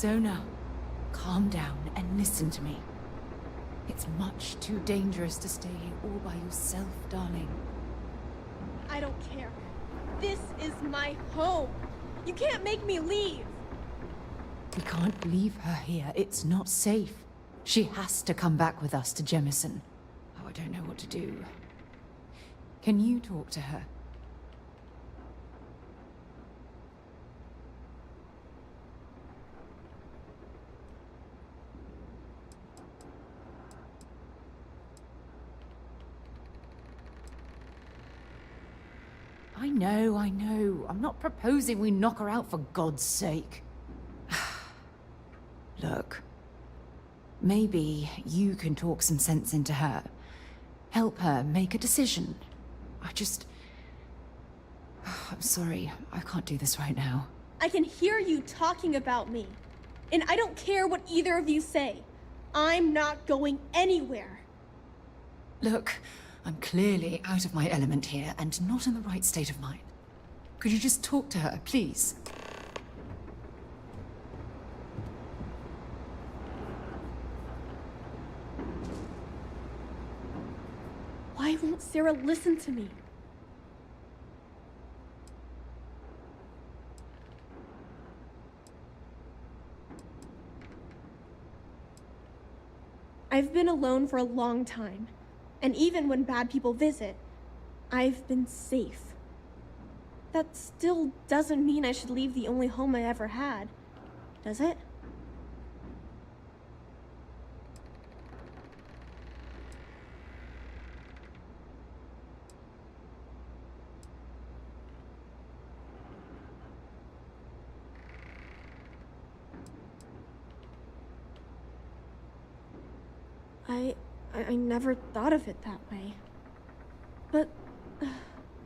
Sona, calm down and listen to me. It's much too dangerous to stay here all by yourself, darling. I don't care. This is my home. You can't make me leave. We can't leave her here. It's not safe. She has to come back with us to Jemison. Oh, I don't know what to do. Can you talk to her? I know. I'm not proposing we knock her out for God's sake. Look, maybe you can talk some sense into her. Help her make a decision. I'm sorry, I can't do this right now. I can hear you talking about me. And I don't care what either of you say. I'm not going anywhere. Look, I'm clearly out of my element here and not in the right state of mind. Could you just talk to her, please? Why won't Sarah listen to me? I've been alone for a long time, and even when bad people visit, I've been safe. That still doesn't mean I should leave the only home I ever had, does it? I never thought of it that way. But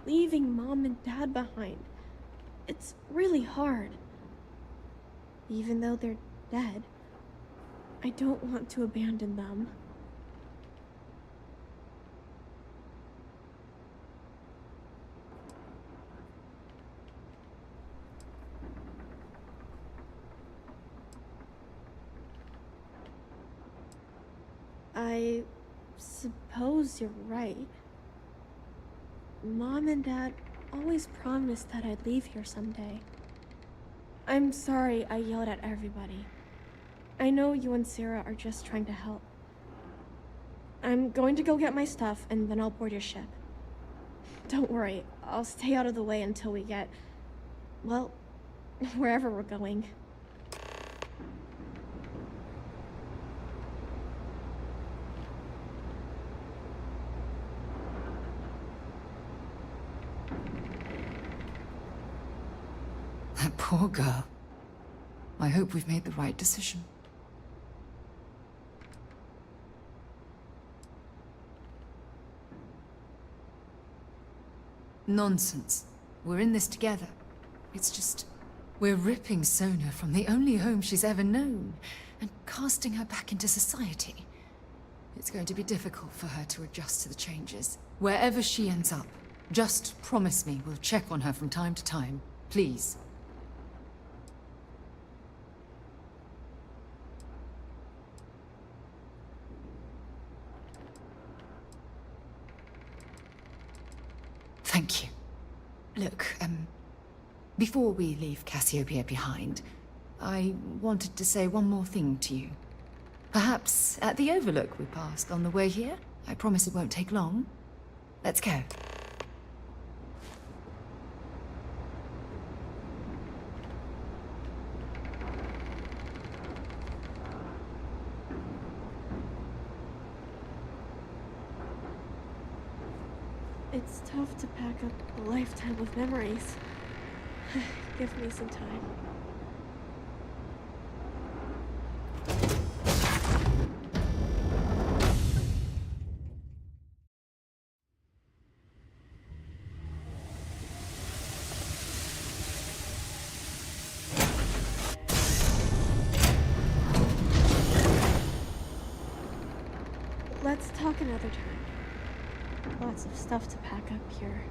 leaving Mom and Dad behind, it's really hard. Even though they're dead, I don't want to abandon them. I suppose you're right. Mom and Dad always promised that I'd leave here someday. I'm sorry I yelled at everybody. I know you and Sarah are just trying to help. I'm going to go get my stuff and then I'll board your ship. Don't worry, I'll stay out of the way until we get, well, wherever we're going. That poor girl. I hope we've made the right decision. Nonsense. We're in this together. It's just... we're ripping Sona from the only home she's ever known and casting her back into society. It's going to be difficult for her to adjust to the changes. Wherever she ends up, just promise me we'll check on her from time to time. Please. Thank you. Look, before we leave Cassiopeia behind, I wanted to say one more thing to you. Perhaps at the overlook we passed on the way here? I promise it won't take long. Let's go. It's tough to pack up a lifetime of memories. Give me some time. Let's talk another time. Lots of stuff to pack up here.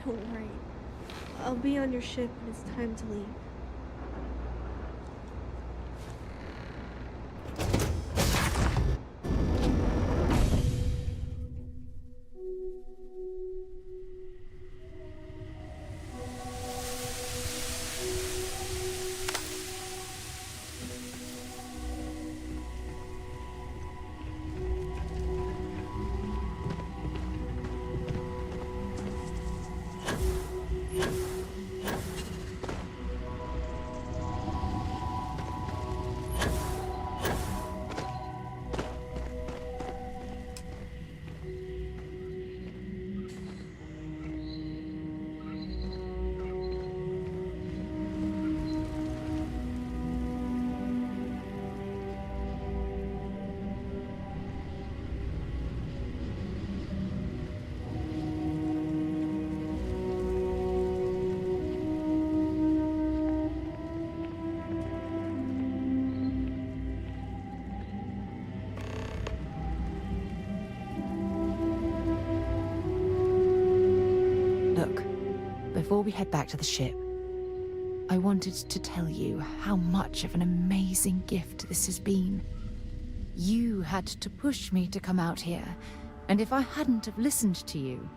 Don't worry. I'll be on your ship when it's time to leave. Look, before we head back to the ship, I wanted to tell you how much of an amazing gift this has been. You had to push me to come out here, and if I hadn't have listened to you,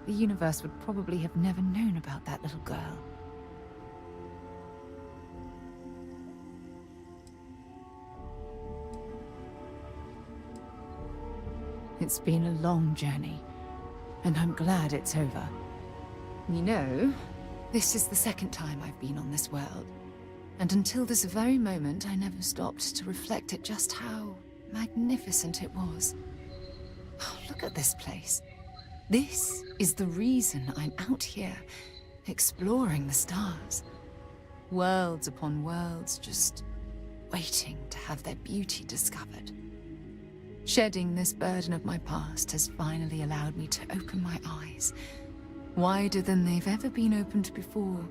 the universe would probably have never known about that little girl. It's been a long journey, and I'm glad it's over. You know, this is the second time I've been on this world, and until this very moment I never stopped to reflect at just how magnificent it was. Oh, look at this place. This is the reason I'm out here, exploring the stars. Worlds upon worlds, just waiting to have their beauty discovered. Shedding this burden of my past has finally allowed me to open my eyes, wider than they've ever been opened before.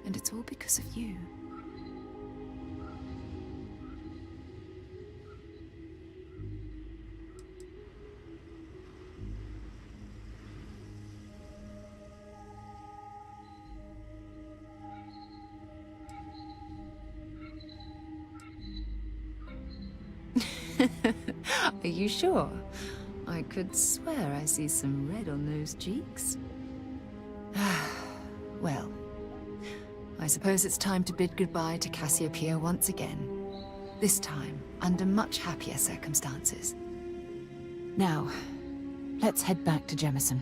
And it's all because of you. Are you sure? I could swear I see some red on those cheeks. Well, I suppose it's time to bid goodbye to Cassiopeia once again. This time, under much happier circumstances. Now, let's head back to Jemison.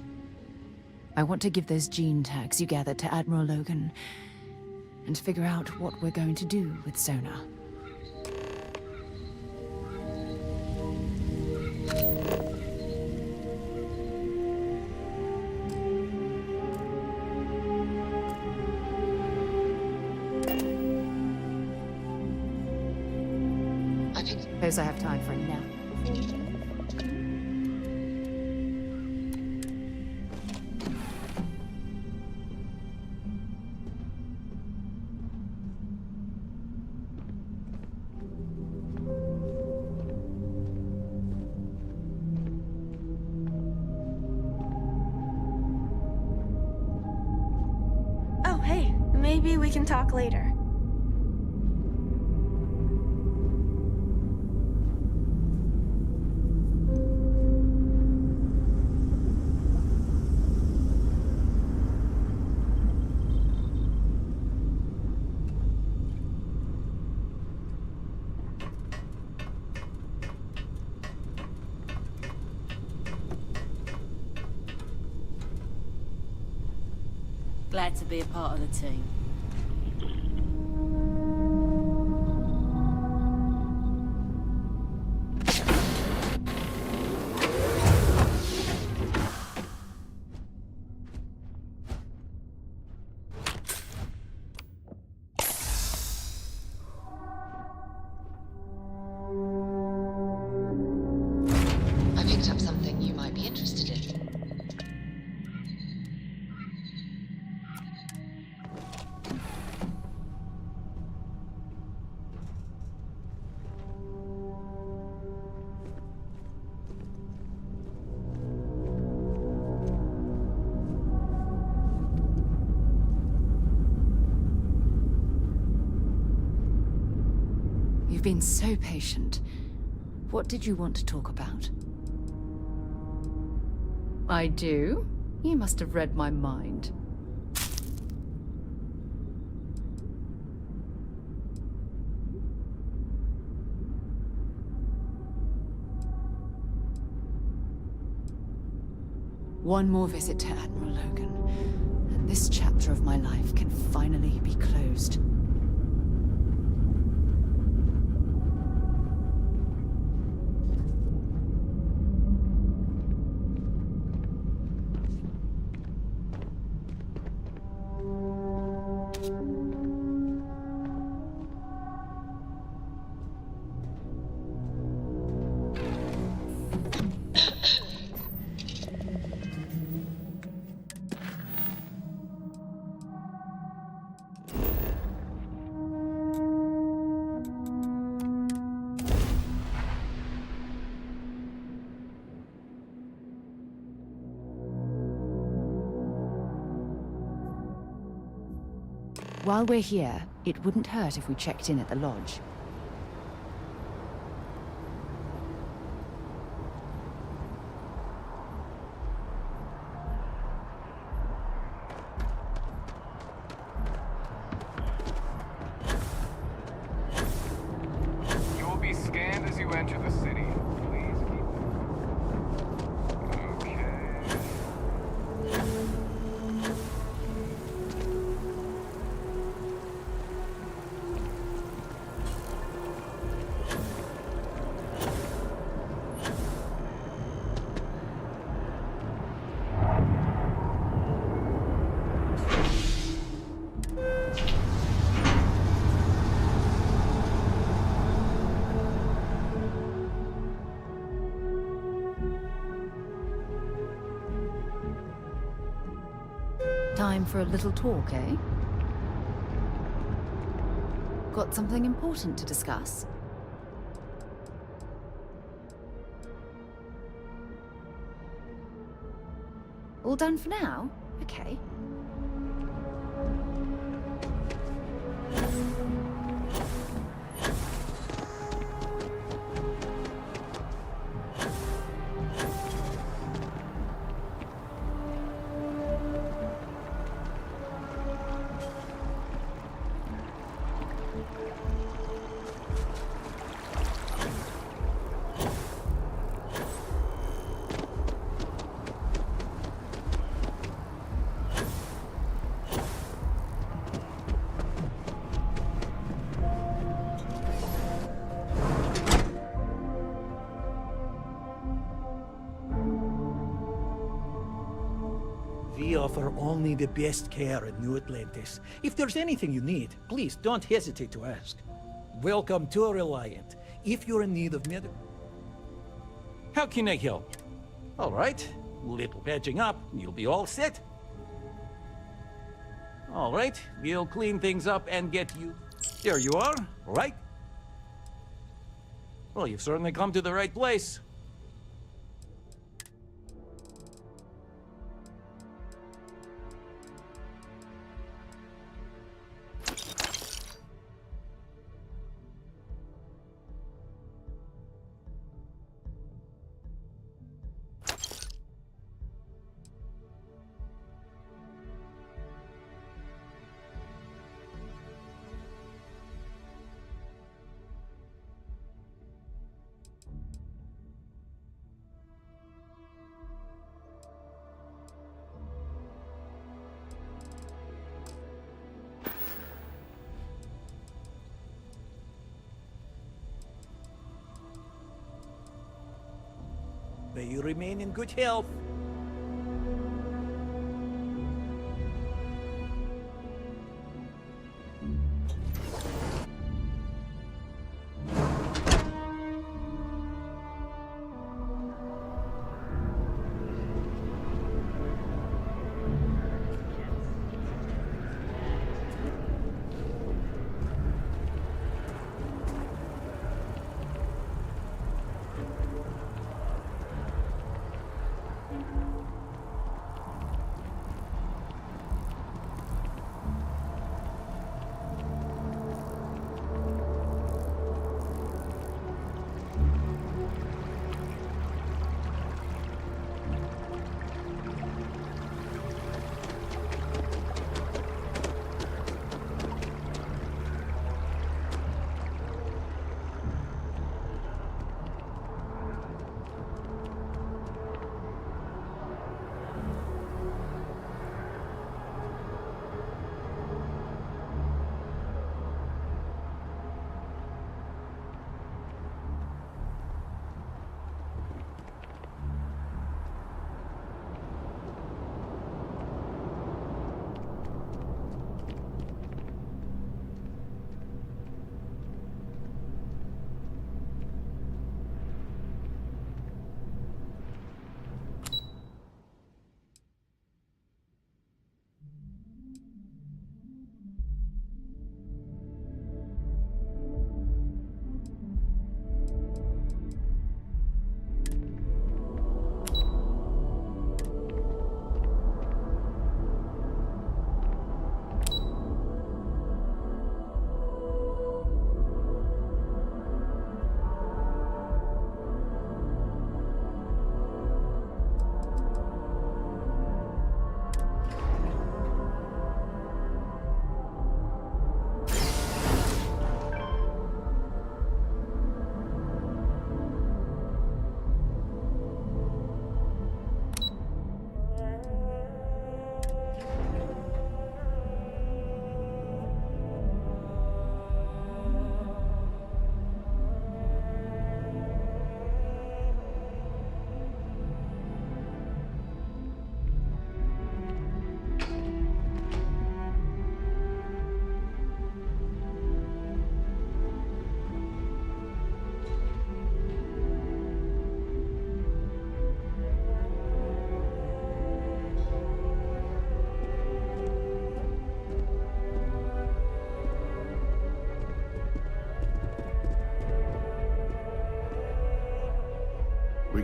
I want to give those gene tags you gathered to Admiral Logan, and figure out what we're going to do with Sona. I suppose I have time for a nap. Oh, hey, maybe we can talk later. Glad to be a part of the team. I picked up something you might be interested in. been so patient. What did you want to talk about? I do? You must have read my mind. One more visit to Admiral Logan, and this chapter of my life can finally be closed. While we're here, it wouldn't hurt if we checked in at the lodge. You will be scanned as you enter the city. Please keep it. Okay. Time for a little talk, eh? Got something important to discuss? All done for now? Okay. We offer only the best care in New Atlantis. If there's anything you need, please don't hesitate to ask. Welcome to Reliant. If you're in need of medical... How can I help? All right, little patching up, you'll be all set. All right, we'll clean things up and get you... There you are, right? Well, you've certainly come to the right place. May you remain in good health.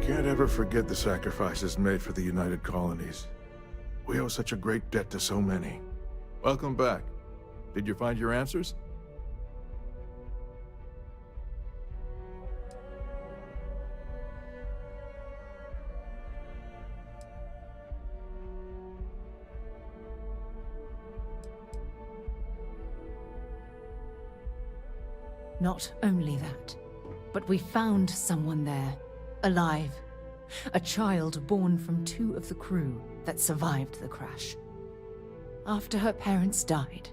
can't ever forget the sacrifices made for the United Colonies. We owe such a great debt to so many. Welcome back. Did you find your answers? Not only that, but we found someone there, alive. A child born from 2 of the crew that survived the crash. After her parents died,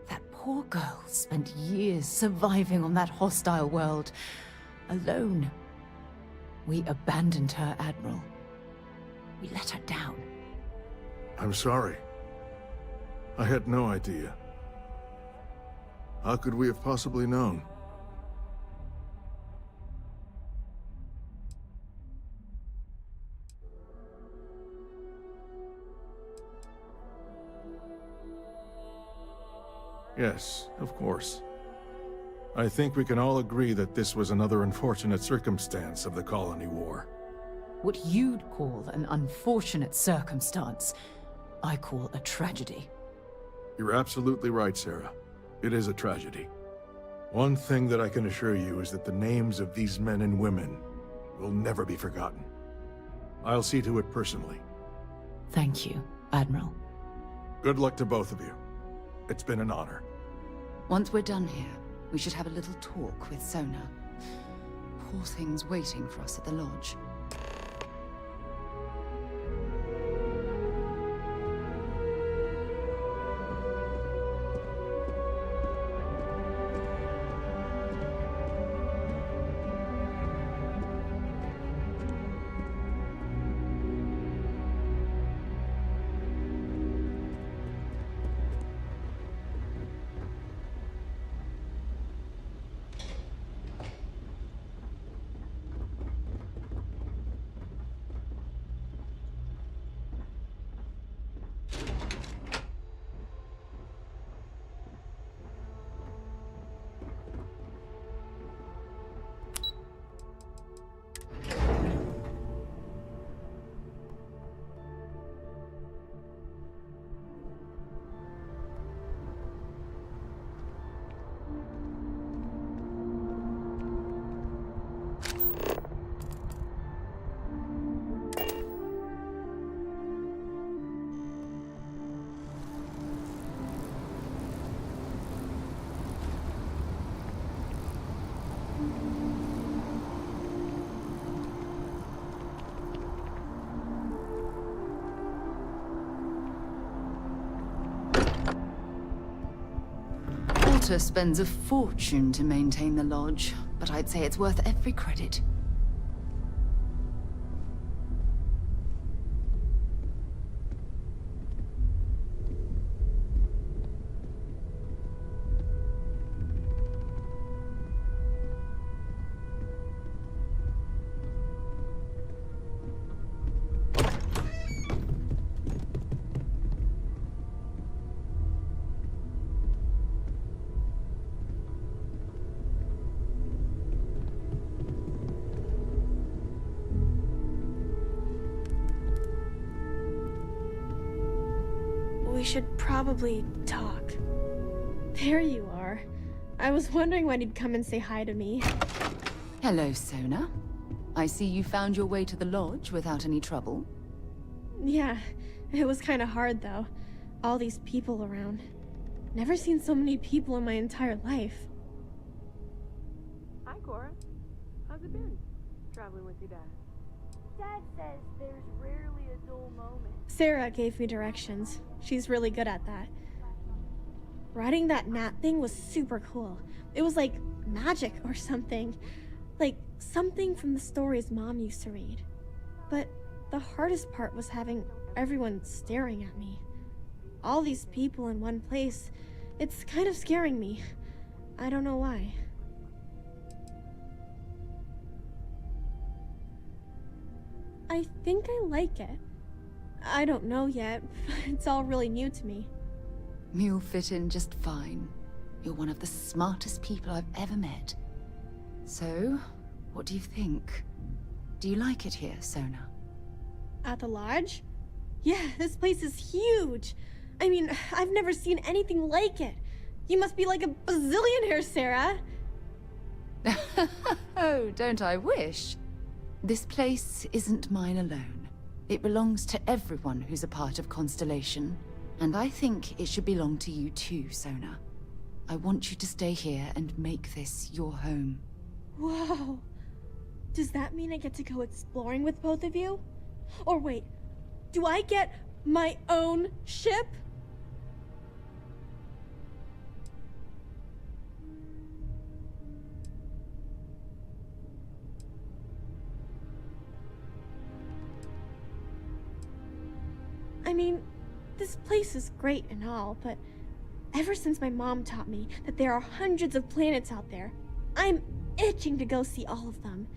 that poor girl spent years surviving on that hostile world, alone. We abandoned her, Admiral. We let her down. I'm sorry. I had no idea. How could we have possibly known? Yes, of course. I think we can all agree that this was another unfortunate circumstance of the Colony War. What you'd call an unfortunate circumstance, I call a tragedy. You're absolutely right, Sarah. It is a tragedy. One thing that I can assure you is that the names of these men and women will never be forgotten. I'll see to it personally. Thank you, Admiral. Good luck to both of you. It's been an honor. Once we're done here, we should have a little talk with Sona. Poor thing's waiting for us at the lodge. Walter spends a fortune to maintain the lodge, but I'd say it's worth every credit. We should probably talk. There you are. I was wondering when you'd come and say hi to me. Hello, Sona. I see you found your way to the lodge without any trouble. Yeah, it was kind of hard though. All these people around. Never seen so many people in my entire life. Hi, Cora. How's it been? Traveling with your dad? Dad says there's rarely a dull moment. Sarah gave me directions. She's really good at that. Riding that gnat thing was super cool. It was like magic or something. Like something from the stories Mom used to read. But the hardest part was having everyone staring at me. All these people in one place. It's kind of scaring me. I don't know why. I think I like it. I don't know yet. It's all really new to me. You'll fit in just fine. You're one of the smartest people I've ever met. So, what do you think? Do you like it here, Sona? At the lodge? Yeah, this place is huge. I mean, I've never seen anything like it. You must be like a bazillionaire, Sarah. Oh, don't I wish? This place isn't mine alone. It belongs to everyone who's a part of Constellation. And I think it should belong to you too, Sona. I want you to stay here and make this your home. Whoa. Does that mean I get to go exploring with both of you? Or wait, do I get my own ship? I mean, this place is great and all, but ever since my mom taught me that there are hundreds of planets out there, I'm itching to go see all of them.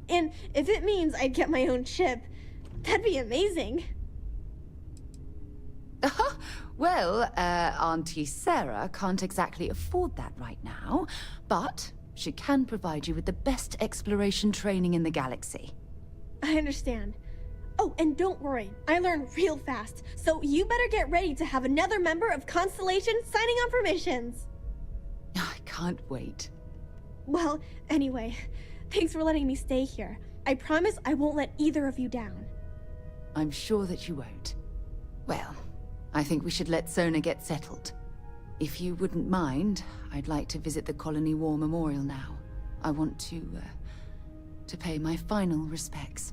And if it means I get my own ship, that'd be amazing. Well, Auntie Sarah can't exactly afford that right now, but she can provide you with the best exploration training in the galaxy. I understand. Oh, and don't worry, I learn real fast, so you better get ready to have another member of Constellation signing on for missions. I can't wait. Well, anyway, thanks for letting me stay here. I promise I won't let either of you down. I'm sure that you won't. Well, I think we should let Sona get settled. If you wouldn't mind, I'd like to visit the Colony War Memorial now. I want to pay my final respects.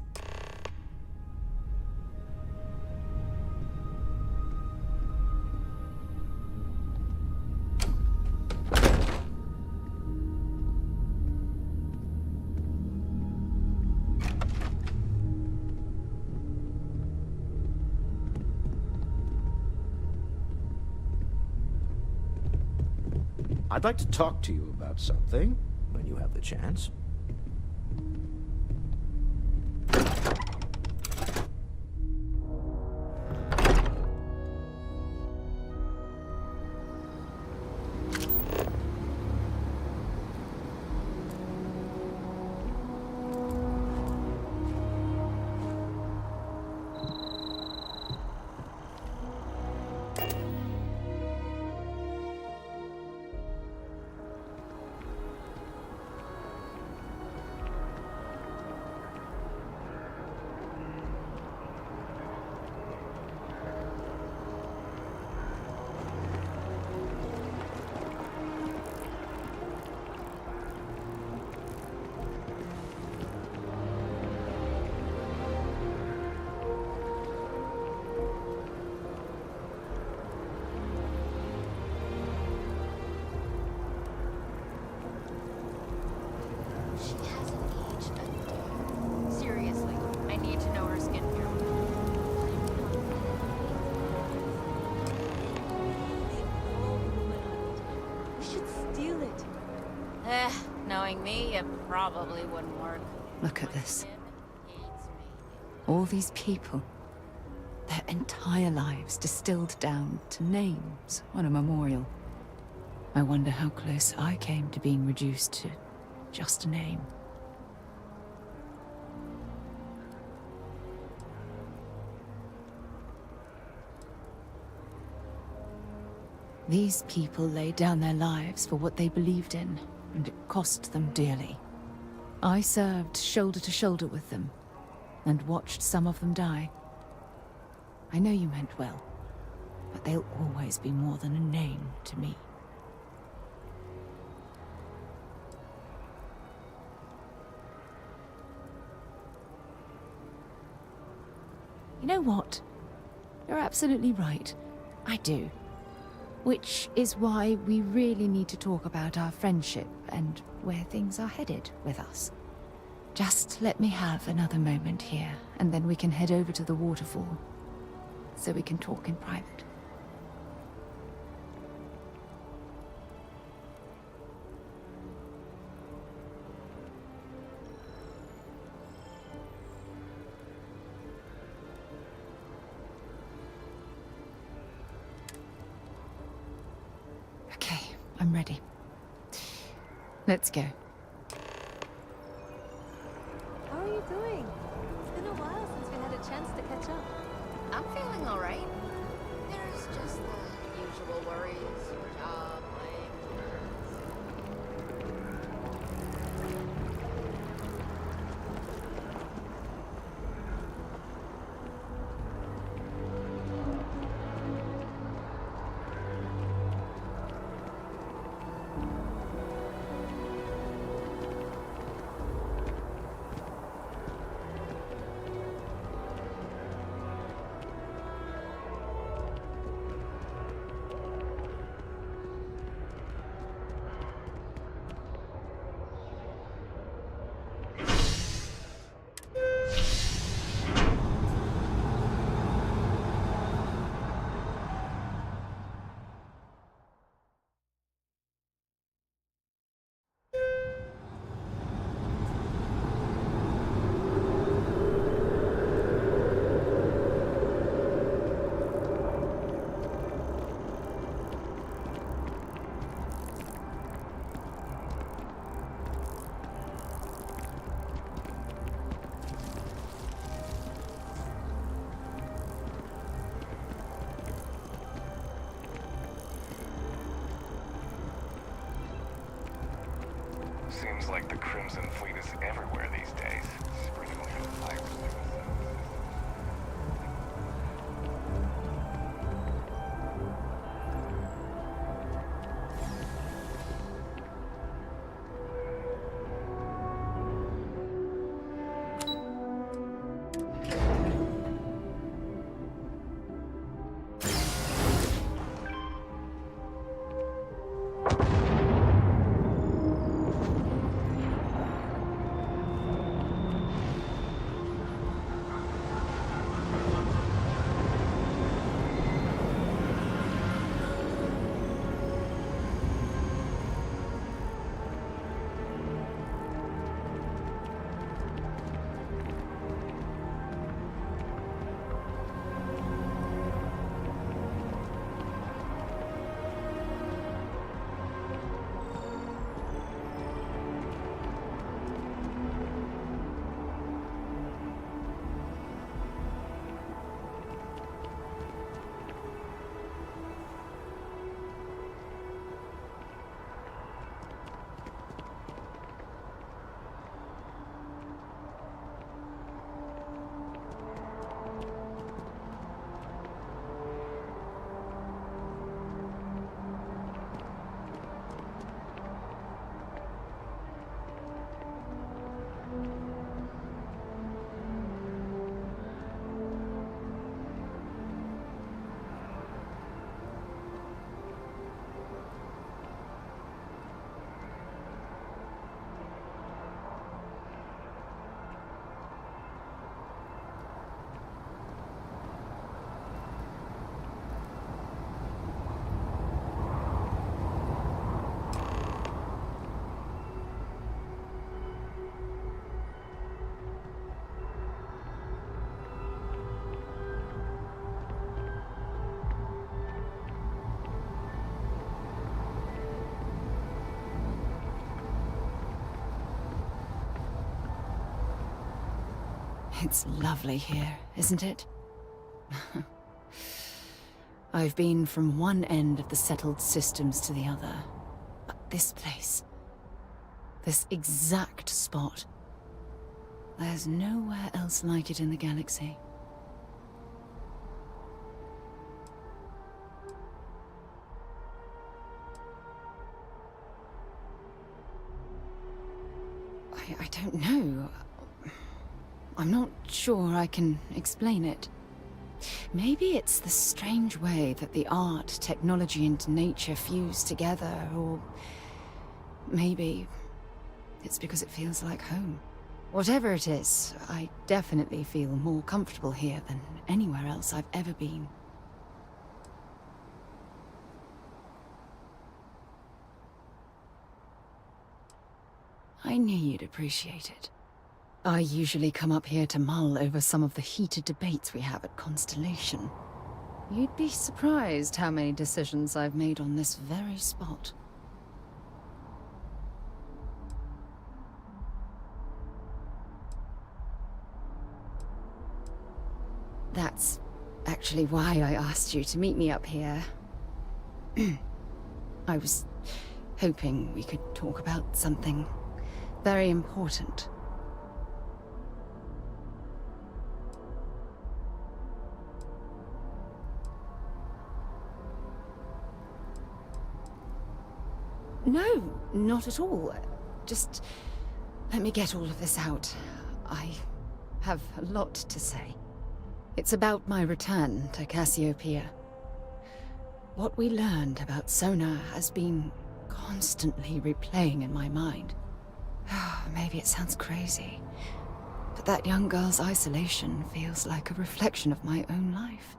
I'd like to talk to you about something, when you have the chance. Seriously, I need to know her skincare. We should steal it. Knowing me, it probably wouldn't work. Look at this. All these people. Their entire lives distilled down to names on a memorial. I wonder how close I came to being reduced to just a name. These people laid down their lives for what they believed in, and it cost them dearly. I served shoulder to shoulder with them, and watched some of them die. I know you meant well, but they'll always be more than a name to me. You know what? You're absolutely right. I do. Which is why we really need to talk about our friendship and where things are headed with us. Just let me have another moment here, and then we can head over to the waterfall, so we can talk in private. Okay, I'm ready. Let's go. How are chance to catch up. I'm feeling alright. There's just the usual worries, job, life. Seems like the Crimson Fleet is everywhere these days, sprinkling out fires like the sun. It's lovely here, isn't it? I've been from one end of the settled systems to the other. But this place, this exact spot, there's nowhere else like it in the galaxy. I don't know. I'm not sure I can explain it. Maybe it's the strange way that the art, technology, and nature fuse together, or maybe it's because it feels like home. Whatever it is, I definitely feel more comfortable here than anywhere else I've ever been. I knew you'd appreciate it. I usually come up here to mull over some of the heated debates we have at Constellation. You'd be surprised how many decisions I've made on this very spot. That's actually why I asked you to meet me up here. I was hoping we could talk about something very important. No, not at all. Just let me get all of this out. I have a lot to say. It's about my return to Cassiopeia. What we learned about Sona has been constantly replaying in my mind. Maybe it sounds crazy, but that young girl's isolation feels like a reflection of my own life.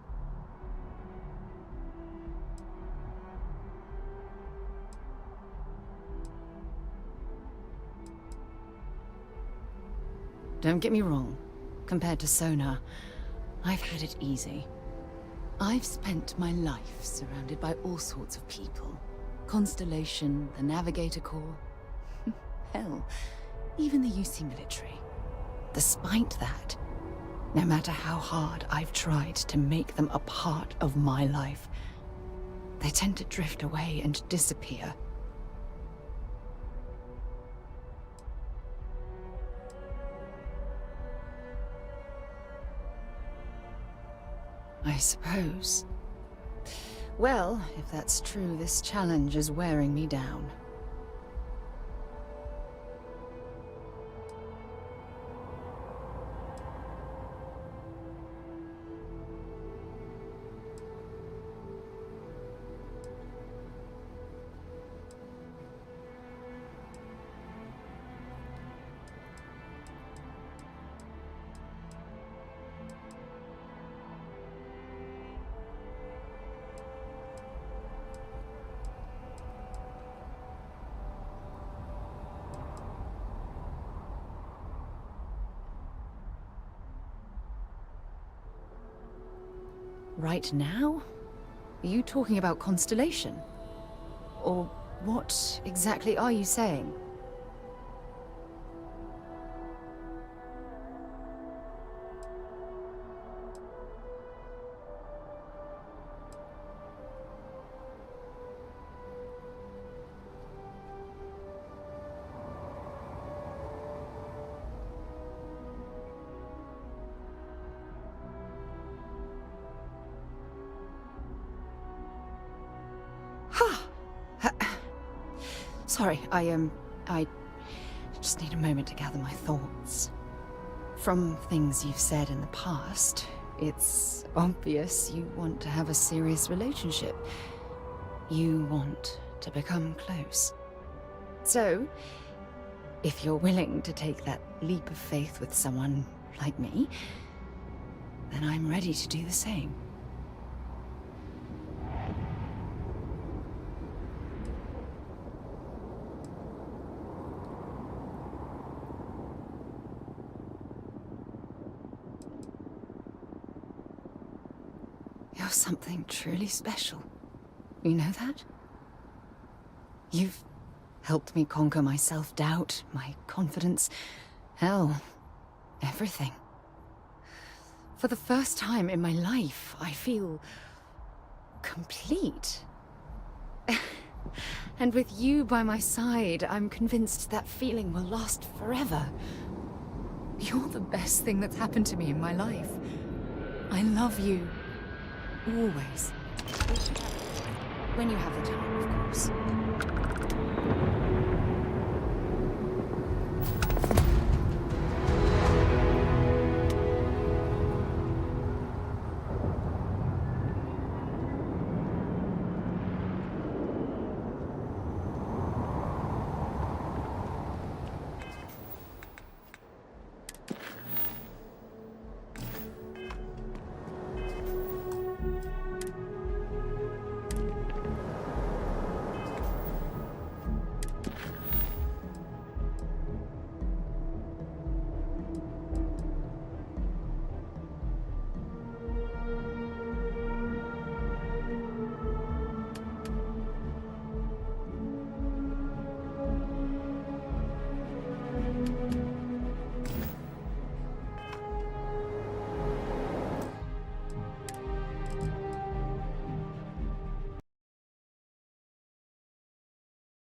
Don't get me wrong. Compared to Sona, I've had it easy. I've spent my life surrounded by all sorts of people. Constellation, the Navigator Corps. Hell, even the UC military. Despite that, no matter how hard I've tried to make them a part of my life, they tend to drift away and disappear. I suppose. Well, if that's true, this challenge is wearing me down. Right now? Are you talking about Constellation? Or what exactly are you saying? Sorry, I just need a moment to gather my thoughts. From things you've said in the past, it's obvious you want to have a serious relationship. You want to become close. So, if you're willing to take that leap of faith with someone like me, then I'm ready to do the same. You're something truly special. You know that? You've helped me conquer my self-doubt, my confidence, hell, everything. For the first time in my life, I feel complete. And with you by my side, I'm convinced that feeling will last forever. You're the best thing that's happened to me in my life. I love you. Always. When you have the time, of course.